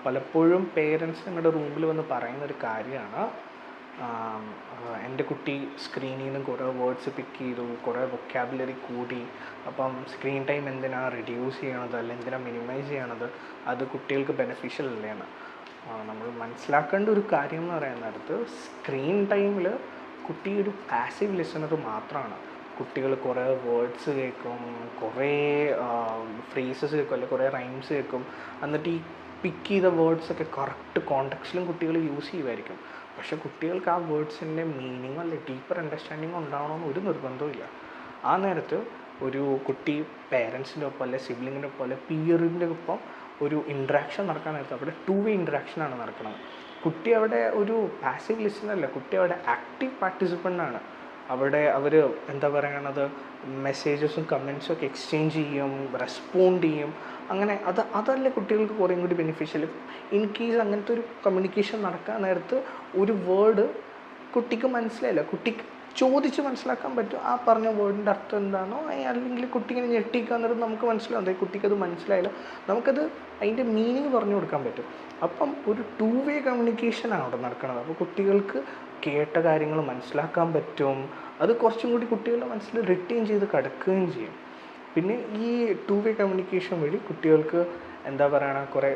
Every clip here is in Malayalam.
പലപ്പോഴും പേരൻസ് ഞങ്ങളുടെ റൂമിൽ വന്ന് പറയുന്നൊരു കാര്യമാണ്, എൻ്റെ കുട്ടി സ്ക്രീനിൽ നിന്ന് കുറേ വേർഡ്സ് പിക്ക് ചെയ്തു, കുറേ വൊക്കാബുലറി കൂടി, അപ്പം സ്ക്രീൻ ടൈം എന്തിനാണ് റിഡ്യൂസ് ചെയ്യണത് അല്ലെങ്കിൽ എന്തിനാണ് മിനിമൈസ് ചെയ്യണത്, അത് കുട്ടികൾക്ക് ബെനിഫിഷ്യൽ അല്ലേന്ന്. നമ്മൾ മനസ്സിലാക്കേണ്ട ഒരു കാര്യം എന്ന് പറയുന്നിടത്ത്, സ്ക്രീൻ ടൈമിൽ കുട്ടി ഒരു പാസീവ് ലിസണർ മാത്രമാണ്. കുട്ടികൾ കുറേ വേർഡ്സ് കേൾക്കും, കുറേ ഫ്രേസസ് കേൾക്കും, അല്ലെങ്കിൽ കുറേ റൈംസ് കേൾക്കും. എന്നിട്ട് ഈ പിക്ക് ചെയ്ത വേർഡ്സൊക്കെ കറക്റ്റ് കോണ്ടെക്സ്റ്റിലും കുട്ടികൾ യൂസ് ചെയ്യുമായിരിക്കും. പക്ഷേ കുട്ടികൾക്ക് ആ വേർഡ്സിൻ്റെ മീനിങ്ങോ അല്ലെങ്കിൽ ഡീപ്പർ അണ്ടർസ്റ്റാൻഡിങ്ങോ ഉണ്ടാവണമെന്ന് ഒരു നിർബന്ധമില്ല. ആ നേരത്ത് ഒരു കുട്ടി പേരൻസിൻ്റെ ഒപ്പം അല്ലെങ്കിൽ സിബ്ലിങ്ങിൻ്റെ ഒപ്പം അല്ലെങ്കിൽ പിയറിൻ്റെ ഒപ്പം ഒരു ഇൻട്രാക്ഷൻ നടക്കാൻ നേരത്ത് അവിടെ 2-way ഇൻട്രാക്ഷനാണ് നടക്കുന്നത്. കുട്ടി അവിടെ ഒരു പാസീവ് ലിസണറല്ല, കുട്ടി അവിടെ ആക്റ്റീവ് പാർട്ടിസിപ്പൻ്റാണ്. അവിടെ അവർ എന്താ പറയണത്, മെസ്സേജസും കമൻസും ഒക്കെ എക്സ്ചേഞ്ച് ചെയ്യും, റെസ്പോണ്ട് ചെയ്യും. അങ്ങനെ അതല്ലേ കുട്ടികൾക്ക് കുറേയും കൂടി ബെനിഫിഷ്യൽ. ഇൻ കേസ് അങ്ങനത്തെ ഒരു കമ്മ്യൂണിക്കേഷൻ നടക്കാൻ നേരത്ത് ഒരു വേർഡ് കുട്ടിക്ക് മനസ്സിലായില്ല, കുട്ടിക്ക് ചോദിച്ച് മനസ്സിലാക്കാൻ പറ്റും ആ പറഞ്ഞ വേർഡിൻ്റെ അർത്ഥം എന്താണോ, അല്ലെങ്കിൽ കുട്ടിക്കിനെ ഞെട്ടിക്കാൻ നേരം നമുക്ക് മനസ്സിലാവും അതായത് കുട്ടിക്കത് മനസ്സിലായില്ല, നമുക്കത് അതിൻ്റെ മീനിങ് പറഞ്ഞു കൊടുക്കാൻ പറ്റും. അപ്പം ഒരു 2-way കമ്മ്യൂണിക്കേഷനാണ് അവിടെ നടക്കുന്നത്. അപ്പോൾ കുട്ടികൾക്ക് കേട്ട കാര്യങ്ങൾ മനസ്സിലാക്കാൻ പറ്റും, അത് കുറച്ചും കൂടി കുട്ടികളുടെ മനസ്സിൽ റിട്ടൈൻ ചെയ്ത് കിടക്കുകയും ചെയ്യും. പിന്നെ ഈ 2-way കമ്മ്യൂണിക്കേഷൻ വഴി കുട്ടികൾക്ക് എന്താ പറയുക, കുറേ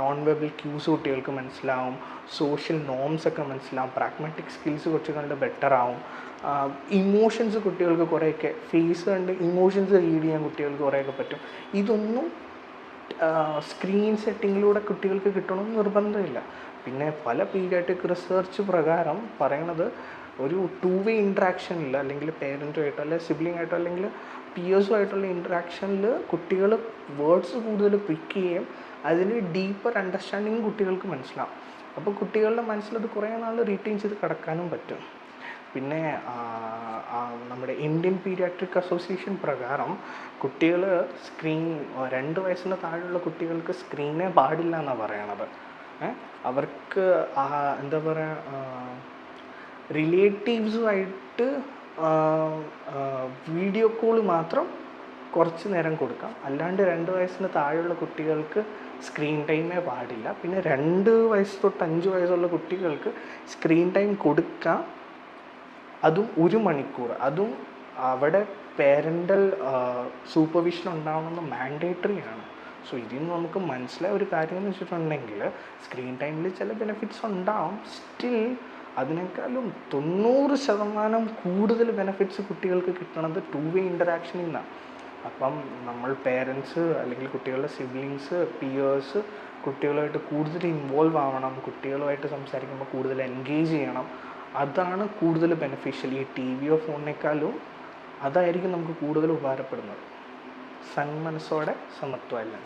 നോൺ വെർബൽ ക്യൂസ് കുട്ടികൾക്ക് മനസ്സിലാവും, സോഷ്യൽ നോംസ് ഒക്കെ മനസ്സിലാവും, പ്രാഗ്മാറ്റിക് സ്കിൽസ് കുറച്ച് കണ്ട് ബെറ്റർ ആവും, ഇമോഷൻസ് കുട്ടികൾക്ക് കുറേയൊക്കെ ഫേസ് കണ്ട് ഇമോഷൻസ് റീഡ് ചെയ്യാൻ കുട്ടികൾക്ക് കുറേയൊക്കെ പറ്റും. ഇതൊന്നും സ്ക്രീൻ സെറ്റിങ്ങിലൂടെ കുട്ടികൾക്ക് കിട്ടണമെന്ന് നിർബന്ധമില്ല. പിന്നെ പല പീഡിയാട്രിക് റിസർച്ച് പ്രകാരം പറയണത് ഒരു 2-way ഇൻട്രാക്ഷനിൽ അല്ലെങ്കിൽ പേരൻറ്റുമായിട്ടോ അല്ലെങ്കിൽ സിബ്ലിംഗ് അല്ലെങ്കിൽ പിയേഴ്സുമായിട്ടുള്ള ഇൻട്രാക്ഷനിൽ കുട്ടികൾ വേർഡ്സ് കൂടുതൽ പിക്ക് ചെയ്യും, അതിൽ ഡീപ്പർ അണ്ടർസ്റ്റാൻഡിങ് കുട്ടികൾക്ക് മനസ്സിലാവും. അപ്പോൾ കുട്ടികളുടെ മനസ്സിലത് കുറേ നാൾ റീറ്റെയിൻ ചെയ്ത് കിടക്കാനും പറ്റും. പിന്നെ നമ്മുടെ ഇന്ത്യൻ പീഡിയാട്രിക് അസോസിയേഷൻ പ്രകാരം കുട്ടികൾ 2 വയസ്സിന് താഴെയുള്ള കുട്ടികൾക്ക് സ്ക്രീനേ പാടില്ല എന്നാണ് പറയണത്. അവർക്ക് എന്താ പറയുക, റിലേറ്റീവ്സുമായിട്ട് വീഡിയോ കോൾ മാത്രം കുറച്ച് നേരം കൊടുക്കാം, അല്ലാണ്ട് 2 വയസ്സിന് താഴെയുള്ള കുട്ടികൾക്ക് സ്ക്രീൻ ടൈമേ പാടില്ല. പിന്നെ 2 വയസ്സ് തൊട്ട് 5 വയസ്സുള്ള കുട്ടികൾക്ക് സ്ക്രീൻ ടൈം കൊടുക്കാം, അതും 1 മണിക്കൂർ. അതും അവിടെ പേരൻ്റൽ സൂപ്പർവിഷൻ ഉണ്ടാവണമെന്ന് മാൻഡേറ്ററി ആണ്. സോ ഇതിൽ നിന്ന് നമുക്ക് മനസ്സിലായ ഒരു കാര്യം എന്ന് വെച്ചിട്ടുണ്ടെങ്കിൽ, സ്ക്രീൻ ടൈമിൽ ചില ബെനിഫിറ്റ്സ് ഉണ്ടാവും, സ്റ്റിൽ അതിനേക്കാളും 90% കൂടുതൽ ബെനിഫിറ്റ്സ് കുട്ടികൾക്ക് കിട്ടണത് 2-way ഇൻറ്ററാക്ഷനിൽ നിന്നാണ്. അപ്പം നമ്മൾ പേരൻസ് അല്ലെങ്കിൽ കുട്ടികളുടെ സിബ്ലിങ്സ്, പിയേഴ്സ് കുട്ടികളുമായിട്ട് കൂടുതൽ ഇൻവോൾവ് ആവണം, കുട്ടികളുമായിട്ട് സംസാരിക്കുമ്പോൾ കൂടുതൽ എൻഗേജ് ചെയ്യണം. അതാണ് കൂടുതൽ ബെനിഫിഷ്യൽ. ഈ TV-യോ ഫോണിനേക്കാളും അതായിരിക്കും നമുക്ക് കൂടുതൽ ഉപകാരപ്പെടുന്നത്. സന്മനസ്സോടെ സമത്വമല്ല.